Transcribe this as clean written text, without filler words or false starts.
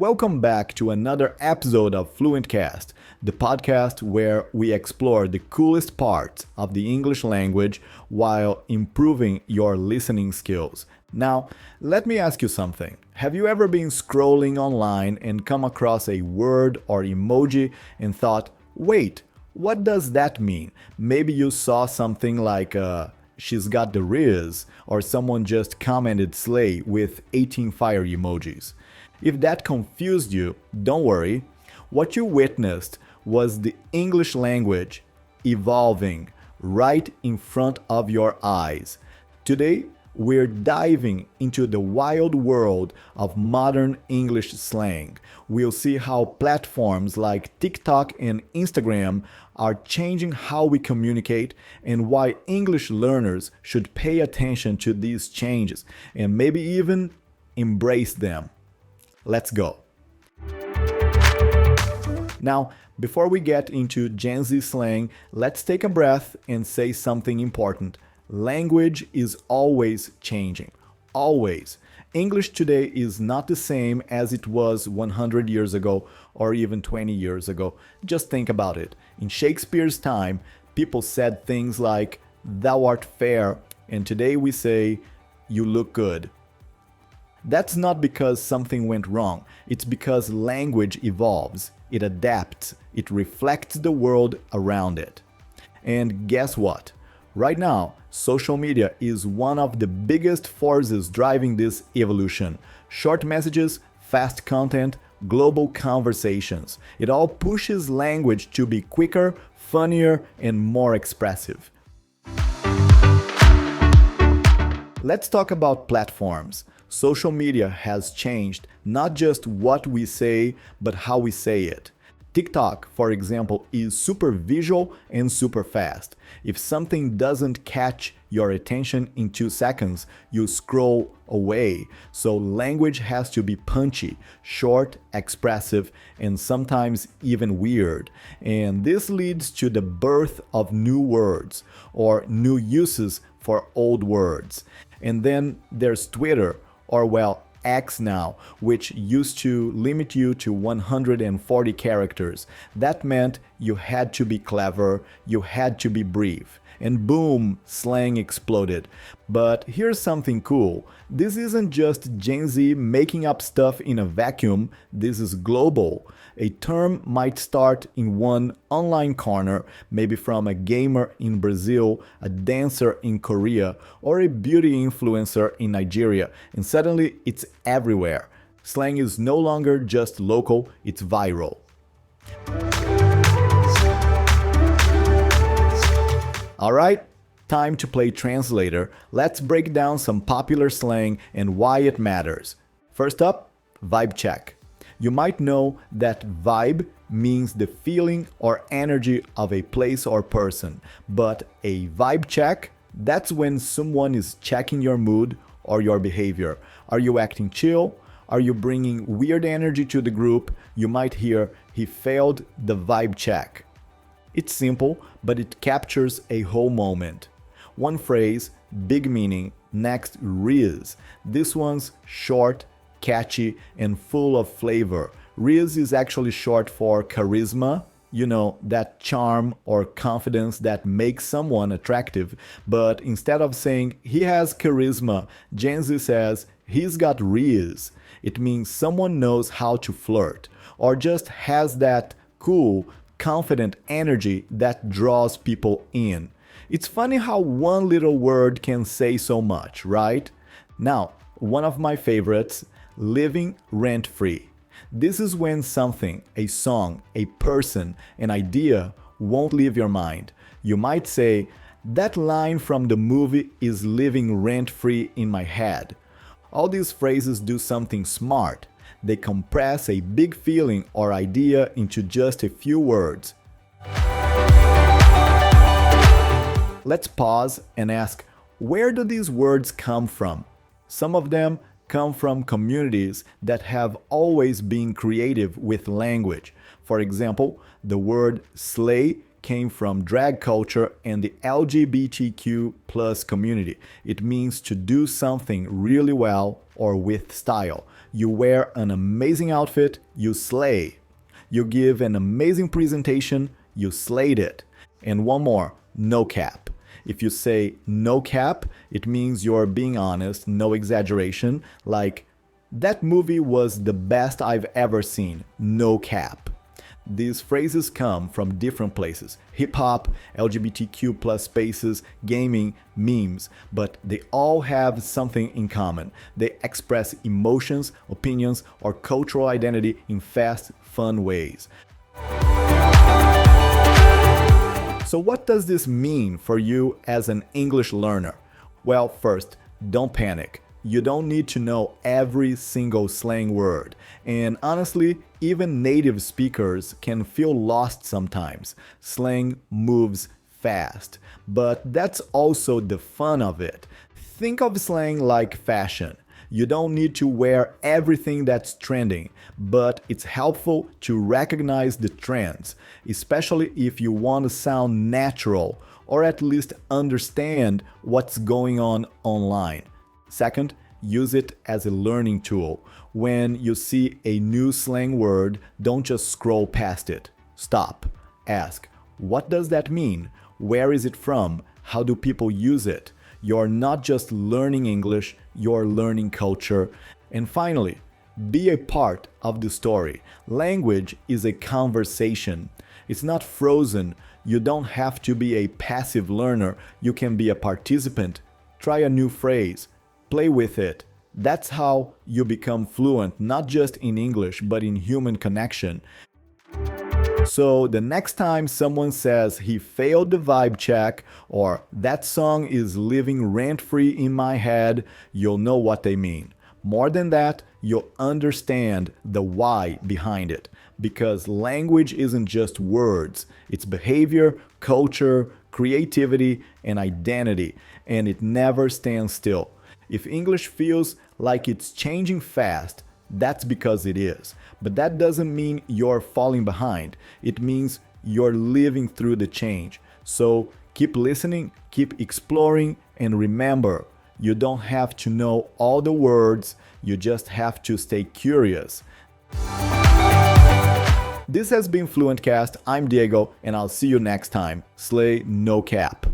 welcome back to another episode of FluentCast, the podcast where we explore the coolest parts of the English language while improving your listening skills. Now, let me ask you something. Have you ever been scrolling online and come across a word or emoji and thought, wait, what does that mean? Maybe you saw something like she's got the riz, or someone just commented slay with 18 fire emojis. If that confused you, don't worry. What you witnessed was the English language evolving right in front of your eyes. Today, we're diving into the wild world of modern English slang. We'll see how platforms like TikTok and Instagram are changing how we communicate and why English learners should pay attention to these changes and maybe even embrace them. Let's go. Now, before we get into Gen Z slang, let's take a breath and say something important. Language is always changing. Always. English today is not the same as it was 100 years ago or even 20 years ago. Just think about it. In Shakespeare's time, people said things like, "Thou art fair," and today we say, "You look good." That's not because something went wrong. It's because language evolves, it adapts, it reflects the world around it. And guess what? Right now, social media is one of the biggest forces driving this evolution. Short messages, fast content, global conversations. It all pushes language to be quicker, funnier, and more expressive. Let's talk about platforms. Social media has changed not just what we say, but how we say it. TikTok, for example, is super visual and super fast. If something doesn't catch your attention in 2 seconds, you scroll away. So language has to be punchy, short, expressive, and sometimes even weird. And this leads to the birth of new words or new uses for old words. And then there's Twitter, or well, X now, which used to limit you to 140 characters. That meant you had to be clever, you had to be brief. And boom, slang exploded. But here's something cool. This isn't just Gen Z making up stuff in a vacuum, this is global. A term might start in one online corner, maybe from a gamer in Brazil, a dancer in Korea, or a beauty influencer in Nigeria, and suddenly it's everywhere. Slang is no longer just local, it's viral. Alright, time to play translator. Let's break down some popular slang and why it matters. First up, vibe check. You might know that vibe means the feeling or energy of a place or person, but a vibe check, that's when someone is checking your mood or your behavior. Are you acting chill? Are you bringing weird energy to the group? You might hear, "He failed the vibe check." It's simple, but it captures a whole moment. One phrase, big meaning, next riz. This one's short, catchy, and full of flavor. Riz is actually short for charisma, you know, that charm or confidence that makes someone attractive. But instead of saying, "he has charisma," Gen Z says, "he's got riz." It means someone knows how to flirt, or just has that cool, confident energy that draws people in. It's funny how one little word can say so much, right? Now, one of my favorites, living rent-free. This is when something, a song, a person, an idea won't leave your mind. You might say, "that line from the movie is living rent-free in my head." All these phrases do something smart. They compress a big feeling or idea into just a few words. Let's pause and ask, where do these words come from? Some of them come from communities that have always been creative with language. For example, the word slay came from drag culture and the LGBTQ plus community. It means to do something really well or with style. You wear an amazing outfit, you slay. You give an amazing presentation, you slayed it. And one more, no cap. If you say no cap, it means you're being honest, no exaggeration, like, that movie was the best I've ever seen, no cap. These phrases come from different places: hip-hop, LGBTQ plus spaces, gaming, memes, but they all have something in common. They express emotions, opinions, or cultural identity in fast, fun ways. So what does this mean for you as an English learner? Well, first, don't panic. You don't need to know every single slang word. And honestly, even native speakers can feel lost sometimes. Slang moves fast, but that's also the fun of it. Think of slang like fashion. You don't need to wear everything that's trending, but it's helpful to recognize the trends, especially if you want to sound natural or at least understand what's going on online. Second, use it as a learning tool. When you see a new slang word, don't just scroll past it. Stop. Ask, what does that mean? Where is it from? How do people use it? You're not just learning English, you're learning culture. And finally, be a part of the story. Language is a conversation. It's not frozen. You don't have to be a passive learner. You can be a participant. Try a new phrase. Play with it. That's how you become fluent, not just in English, but in human connection. So the next time someone says he failed the vibe check or that song is living rent-free in my head, you'll know what they mean. More than that, you'll understand the why behind it. Because language isn't just words, it's behavior, culture, creativity, and identity, and it never stands still. If English feels like it's changing fast, that's because it is. But that doesn't mean you're falling behind. It means you're living through the change. So keep listening, keep exploring, and remember, you don't have to know all the words, you just have to stay curious. This has been FluentCast. I'm Diego, and I'll see you next time. Slay no cap.